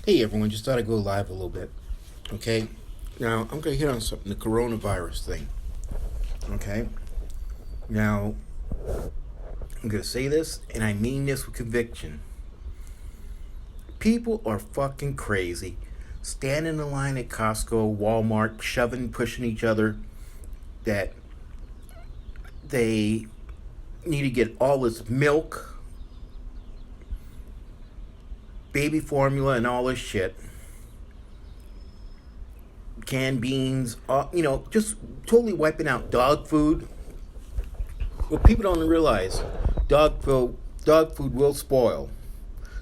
Hey everyone, just thought I'd go live a little bit. Okay? Now, I'm going to hit on something, the coronavirus thing. Okay? Now, I'm going to say this, and I mean this with conviction. People are fucking crazy. Standing in line at Costco, Walmart, shoving, pushing each other, that they need to get all this milk, baby formula, and all this shit. Canned beans, just totally wiping out dog food. What people don't realize, dog food will spoil.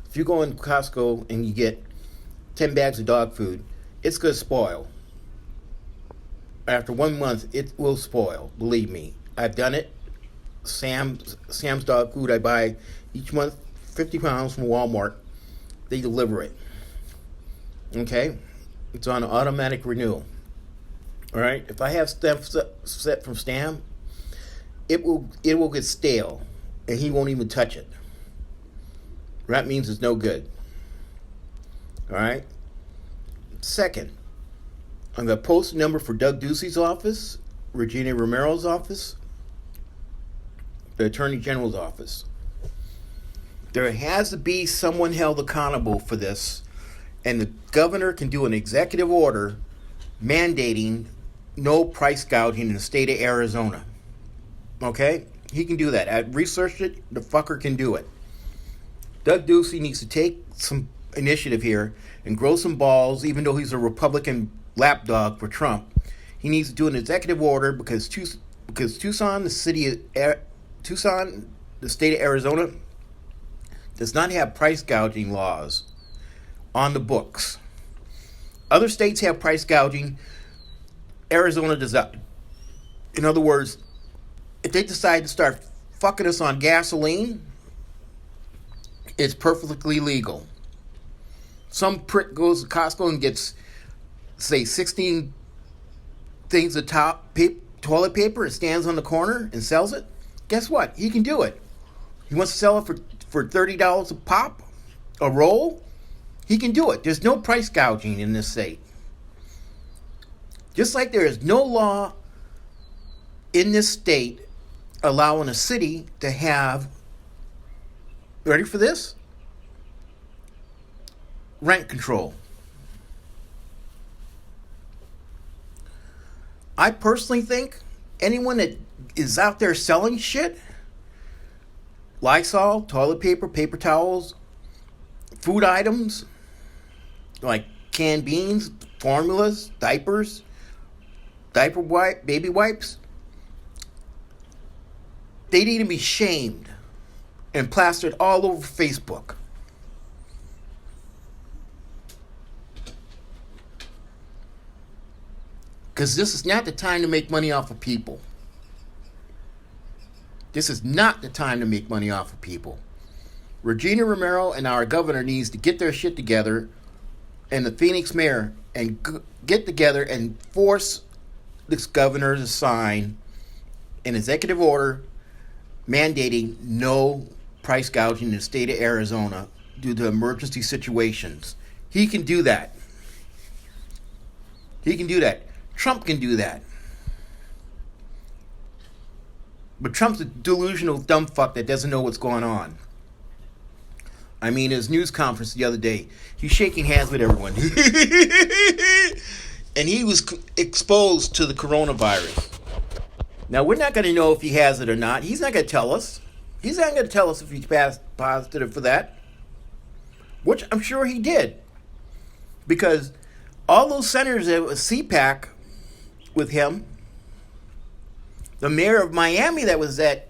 If you go in Costco and you get 10 bags of dog food, it's going to spoil. After 1 month, it will spoil. Believe me. I've done it. Sam's dog food, I buy each month 50 pounds from Walmart. They deliver it. Okay? It's on automatic renewal. All right? If I have stuff set from Sam, it will get stale, and he won't even touch it. That means it's no good. All right? Second, I'm going to post a number for Doug Ducey's office, Regina Romero's office, the Attorney General's office. There has to be someone held accountable for this, and the governor can do an executive order mandating no price gouging in the state of Arizona. Okay? He can do that. I researched it. The fucker can do it. Doug Ducey needs to take some initiative here and grow some balls, even though he's a Republican lapdog for Trump. He needs to do an executive order because Tucson, the state of Arizona, does not have price gouging laws on the books. Other states have price gouging. Arizona does not. In other words, if they decide to start fucking us on gasoline, it's perfectly legal. Some prick goes to Costco and gets, say, 16 things of toilet paper and stands on the corner and sells it. Guess what? He can do it. He wants to sell it for $30 a pop, a roll. He can do it. There's no price gouging in this state. Just like there is no law in this state allowing a city to have, ready for this? Rent control. I personally think anyone that is out there selling shit, Lysol, toilet paper, paper towels, food items, like canned beans, formulas, diapers, baby wipes, they need to be shamed and plastered all over Facebook. Because this is not the time to make money off of people. This is not the time to make money off of people. Regina Romero and our governor needs to get their shit together, and the Phoenix mayor, and get together and force this governor to sign an executive order mandating no price gouging in the state of Arizona due to emergency situations. He can do that. He can do that. Trump can do that. But Trump's a delusional dumb fuck that doesn't know what's going on. I mean, his news conference the other day, he's shaking hands with everyone. And he was exposed to the coronavirus. Now, we're not going to know if he has it or not. He's not going to tell us. He's not going to tell us if he's positive for that. Which I'm sure he did. Because all those senators that was CPAC with him, the mayor of Miami that was at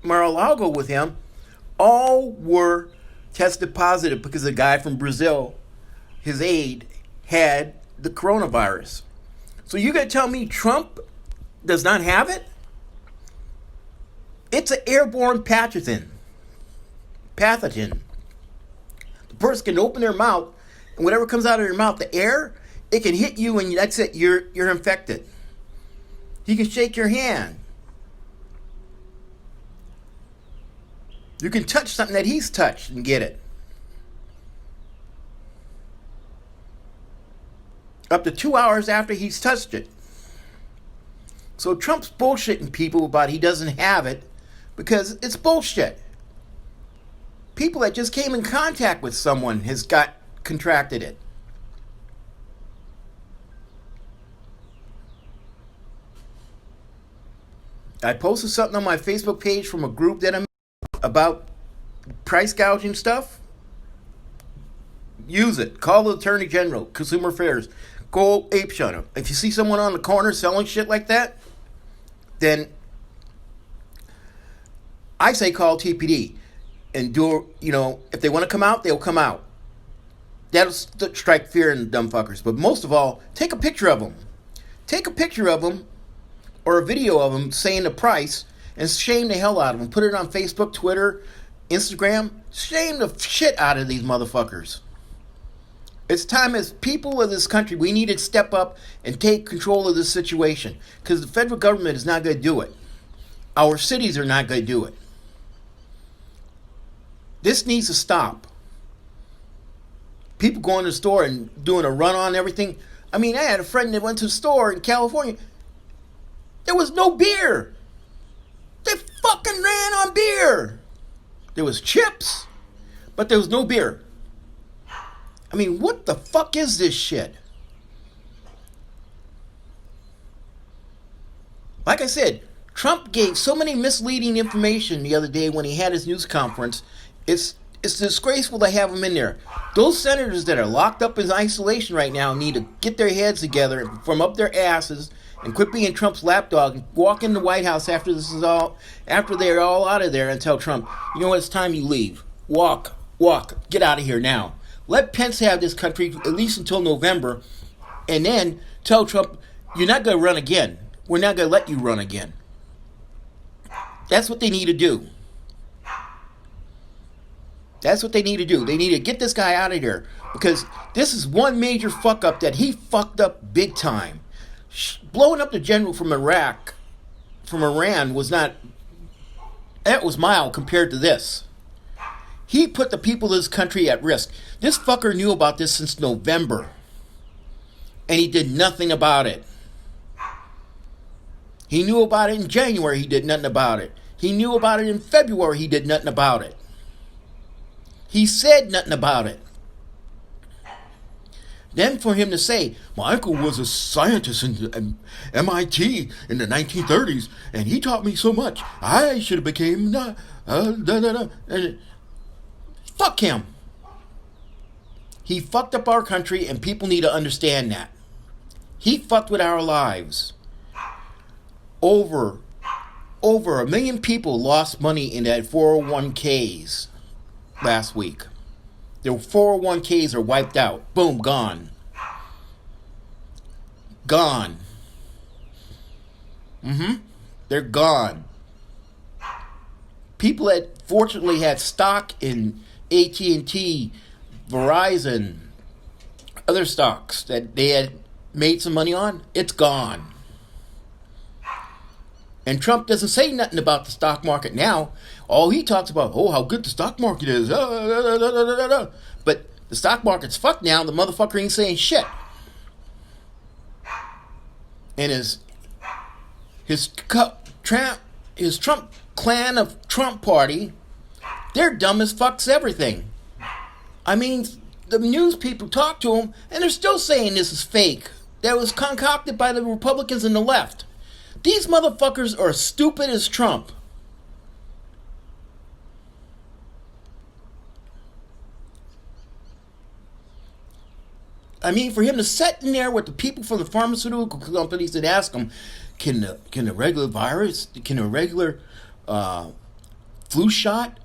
Mar-a-Lago with him, all were tested positive because the guy from Brazil, his aide, had the coronavirus. So you going to tell me Trump does not have it? It's an airborne pathogen. The person can open their mouth, and whatever comes out of their mouth, the air, it can hit you, and that's it. You're infected. He can shake your hand. You can touch something that he's touched and get it. up to 2 hours after he's touched it. So Trump's bullshitting people about he doesn't have it because it's bullshit. People that just came in contact with someone has contracted it. I posted something on my Facebook page from a group that I'm in about price gouging stuff. Use it. Call the Attorney General, Consumer Affairs. Go apeshit them. If you see someone on the corner selling shit like that, then I say call TPD and do, if they want to come out, they'll come out. That'll strike fear in the dumb fuckers. But most of all, take a picture of them. Take a picture of them or a video of them saying the price and shame the hell out of them. Put it on Facebook, Twitter, Instagram. Shame the shit out of these motherfuckers. It's time as people of this country, we need to step up and take control of this situation. Because the federal government is not going to do it. Our cities are not going to do it. This needs to stop. People going to the store and doing a run on everything. I mean, I had a friend that went to the store in California. There was no beer. They fucking ran on beer. There was chips, but there was no beer. I mean, what the fuck is this shit? Like I said, Trump gave so many misleading information the other day when he had his news conference. It's disgraceful to have him in there. Those senators that are locked up in isolation right now need to get their heads together from up their asses and quit being Trump's lapdog and walk in the White House after they're all out of there and tell Trump, you know what, it's time you leave. Walk, get out of here now. Let Pence have this country at least until November, and then tell Trump, you're not going to run again. We're not going to let you run again. That's what they need to do. That's what they need to do. They need to get this guy out of there, because this is one major fuck up that he fucked up big time. Blowing up the general from Iran was mild compared to this. He put the people of this country at risk. This fucker knew about this since November, and he did nothing about it. He knew about it in January, he did nothing about it. He knew about it in February, he did nothing about it. He said nothing about it. Then for him to say, my uncle was a scientist in MIT in the 1930s, and he taught me so much. I should have became... Fuck him. He fucked up our country, and people need to understand that. He fucked with our lives. Over 1 million people lost money in that 401ks last week. Their 401ks are wiped out. Boom, gone. Gone. They're gone. People that fortunately had stock in AT&T, Verizon, other stocks that they had made some money on, it's gone. And Trump doesn't say nothing about the stock market now. All he talks about, how good the stock market is. But the stock market's fucked now. The motherfucker ain't saying shit. And his Trump clan of Trump party, they're dumb as fucks everything. I mean, the news people talk to him, and they're still saying this is fake. That was concocted by the Republicans and the left. These motherfuckers are as stupid as Trump. I mean, for him to sit in there with the people from the pharmaceutical companies and ask them, can a regular virus, can a regular flu shot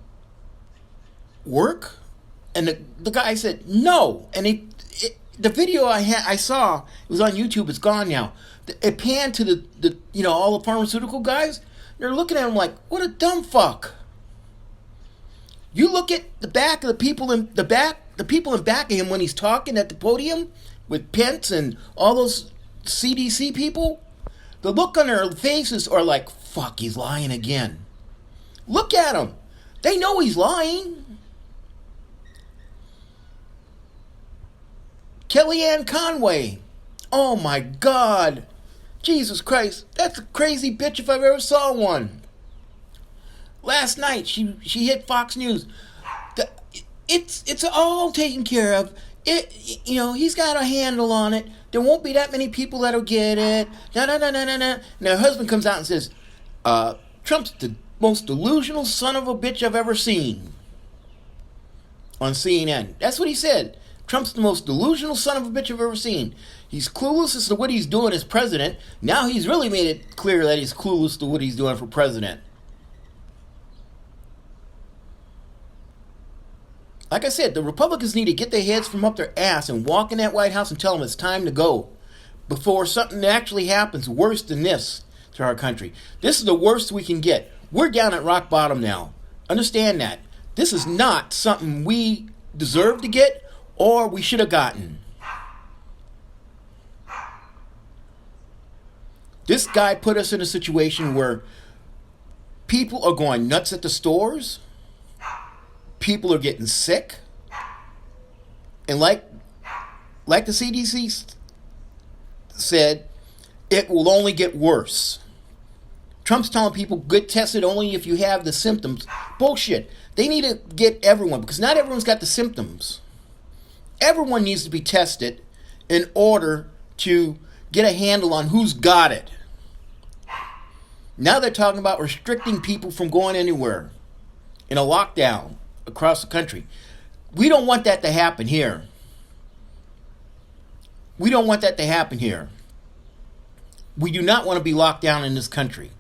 work? And the guy said no. And the video I saw, it was on YouTube. It's gone now. It panned to the all the pharmaceutical guys. They're looking at him like, what a dumb fuck. You look at the back of the people in back of him when he's talking at the podium with Pence and all those CDC people. The look on their faces are like, fuck, he's lying again. Look at him. They know he's lying. Kellyanne Conway, Oh my God. Jesus Christ. That's a crazy bitch if I've ever saw one. Last night she hit Fox News. The, it's all taken care of. He's got a handle on it. There won't be that many people that'll get it. Na na na na na na. And her husband comes out and says, Trump's the most delusional son of a bitch I've ever seen. On CNN. That's what he said. Trump's the most delusional son of a bitch I've ever seen. He's clueless as to what he's doing as president. Now he's really made it clear that he's clueless to what he's doing for president. Like I said, the Republicans need to get their heads from up their ass and walk in that White House and tell them it's time to go before something actually happens worse than this to our country. This is the worst we can get. We're down at rock bottom now. Understand that. This is not something we deserve to get or we should have gotten. This guy put us in a situation where people are going nuts at the stores. People are getting sick. And like the CDC said, it will only get worse. Trump's telling people get tested only if you have the symptoms. Bullshit. They need to get everyone, because not everyone's got the symptoms. Everyone needs to be tested in order to get a handle on who's got it. Now they're talking about restricting people from going anywhere in a lockdown across the country. We don't want that to happen here. We don't want that to happen here. We do not want to be locked down in this country.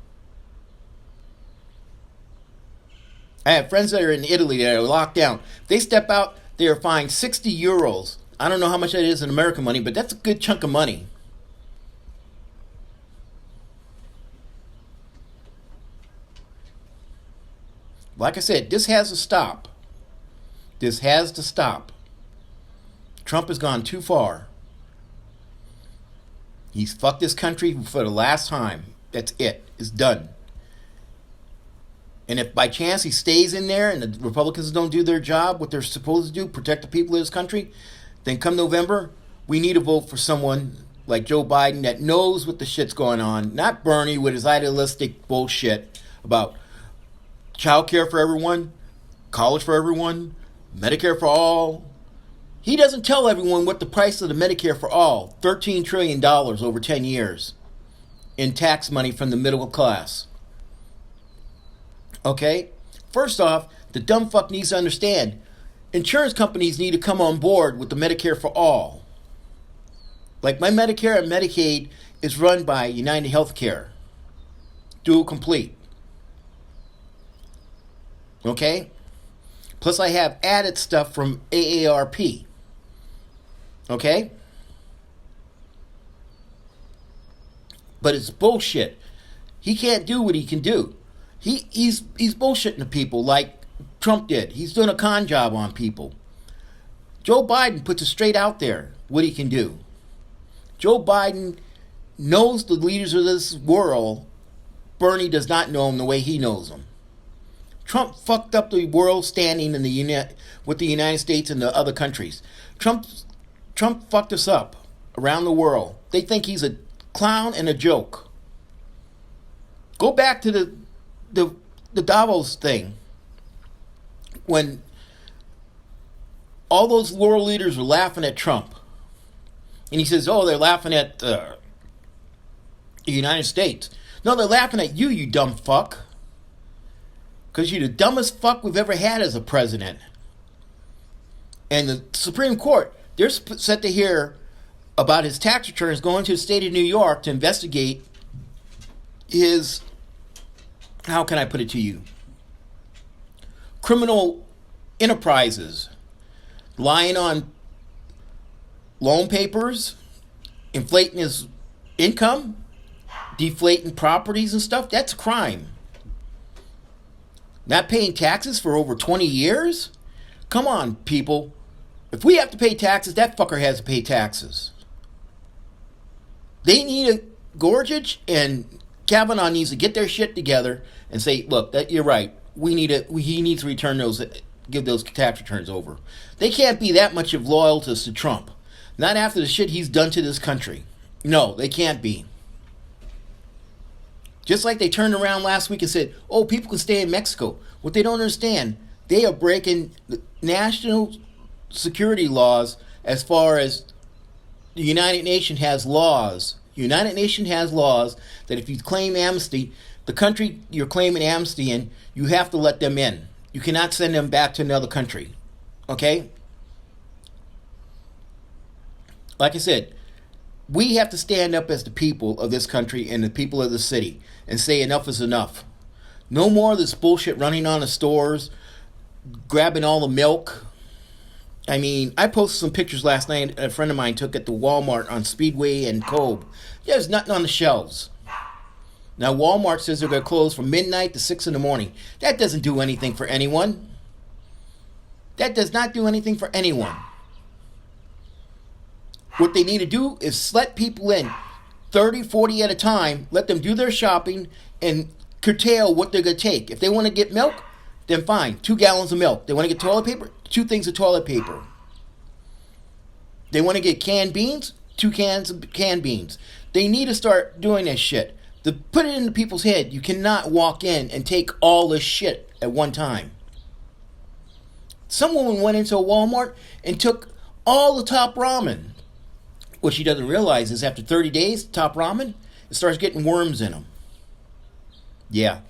I have friends that are in Italy that are locked down. If they step out, they are fined 60 euros. I don't know how much that is in American money, but that's a good chunk of money. Like I said, this has to stop. This has to stop. Trump has gone too far. He's fucked this country for the last time. That's it. It's done. And if by chance he stays in there and the Republicans don't do their job, what they're supposed to do, protect the people of this country, then come November, we need to vote for someone like Joe Biden that knows what the shit's going on. Not Bernie with his idealistic bullshit about child care for everyone, college for everyone, Medicare for all. He doesn't tell everyone what the price of the Medicare for all, $13 trillion over 10 years in tax money from the middle class. Okay? First off, the dumb fuck needs to understand, insurance companies need to come on board with the Medicare for all. Like my Medicare and Medicaid is run by United Healthcare. Dual complete. Okay? Plus I have added stuff from AARP. Okay? But it's bullshit. He can't do what he can do. He's bullshitting the people like Trump did. He's doing a con job on people. Joe Biden puts it straight out there what he can do. Joe Biden knows the leaders of this world. Bernie does not know them the way he knows them. Trump fucked up the world standing in with the United States and the other countries. Trump fucked us up around the world. They think he's a clown and a joke. Go back to the Davos thing when all those world leaders were laughing at Trump. And he says, oh, they're laughing at the United States. No, they're laughing at you, you dumb fuck. Because you're the dumbest fuck we've ever had as a president. And the Supreme Court, they're set to hear about his tax returns going to the state of New York to investigate his, how can I put it to you, criminal enterprises, lying on loan papers, inflating his income, deflating properties and stuff. That's a crime. Not paying taxes for over 20 years? Come on, people. If we have to pay taxes, that fucker has to pay taxes. They need a Gorsuch and Kavanaugh needs to get their shit together and say, look, that you're right. He needs to return those, give those tax returns over. They can't be that much of loyalists to Trump. Not after the shit he's done to this country. No, they can't be. Just like they turned around last week and said, oh, people can stay in Mexico. What they don't understand, they are breaking the national security laws as far as the United Nations has laws. United Nations has laws that if you claim amnesty, the country you're claiming amnesty in, you have to let them in. You cannot send them back to another country. Okay? Like I said, we have to stand up as the people of this country and the people of the city and say enough is enough. No more of this bullshit running on the stores, grabbing all the milk. I mean, I posted some pictures last night a friend of mine took at the Walmart on Speedway and Cove. There's nothing on the shelves. Now, Walmart says they're going to close from midnight to 6 in the morning. That doesn't do anything for anyone. That does not do anything for anyone. What they need to do is let people in 30, 40 at a time, let them do their shopping, and curtail what they're going to take. If they want to get milk, then fine, 2 gallons of milk. They want to get toilet paper, 2 things of toilet paper. They want to get canned beans, 2 cans of canned beans. They need to start doing this shit. To put it into people's head, you cannot walk in and take all this shit at one time. Some woman went into a Walmart and took all the top ramen. What she doesn't realize is after 30 days, top ramen, it starts getting worms in them. Yeah.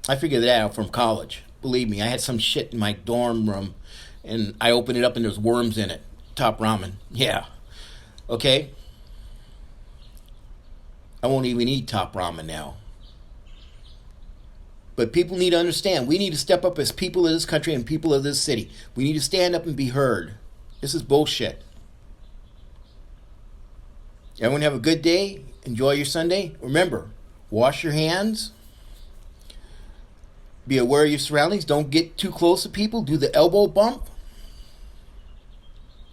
I figured that out from college. Believe me, I had some shit in my dorm room, and I opened it up and there's worms in it. Top ramen. Yeah. Okay? I won't even eat top ramen now. But people need to understand, we need to step up as people of this country and people of this city. We need to stand up and be heard. This is bullshit. Everyone have a good day. Enjoy your Sunday. Remember, wash your hands. Be aware of your surroundings. Don't get too close to people. Do the elbow bump.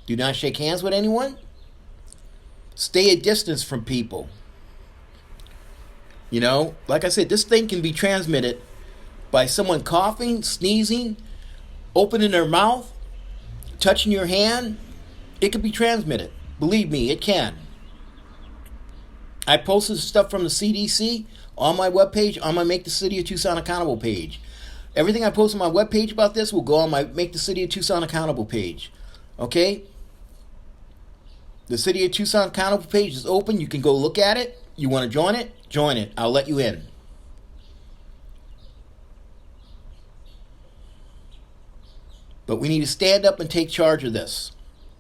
Do not shake hands with anyone. Stay a distance from people. You know, like I said, this thing can be transmitted by someone coughing, sneezing, opening their mouth, touching your hand. It can be transmitted. Believe me, it can. I posted stuff from the CDC on my webpage, on my Make the City of Tucson Accountable page. Everything I post on my webpage about this will go on my Make the City of Tucson Accountable page. Okay? The City of Tucson Accountable page is open. You can go look at it. You want to join it? Join it. I'll let you in. But we need to stand up and take charge of this.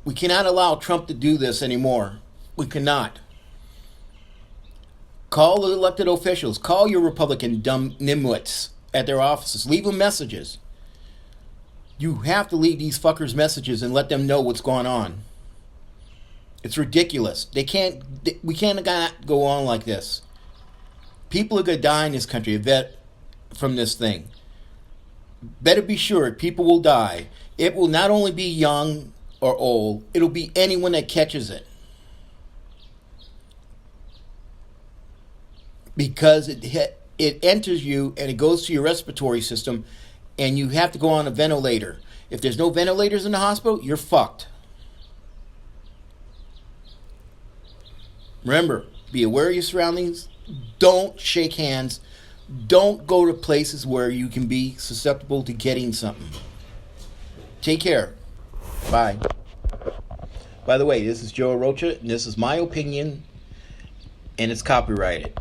We cannot allow Trump to do this anymore. We cannot. Call the elected officials. Call your Republican dumb nimwits at their offices. Leave them messages. You have to leave these fuckers messages and let them know what's going on. It's ridiculous. We can't go on like this. People are going to die in this country from this thing. Better be sure people will die. It will not only be young or old, it'll be anyone that catches it. Because it enters you and it goes to your respiratory system and you have to go on a ventilator. If there's no ventilators in the hospital, you're fucked. Remember, be aware of your surroundings. Don't shake hands. Don't go to places where you can be susceptible to getting something. Take care. Bye. By the way, this is Joe Rocha, and this is my opinion, and it's copyrighted.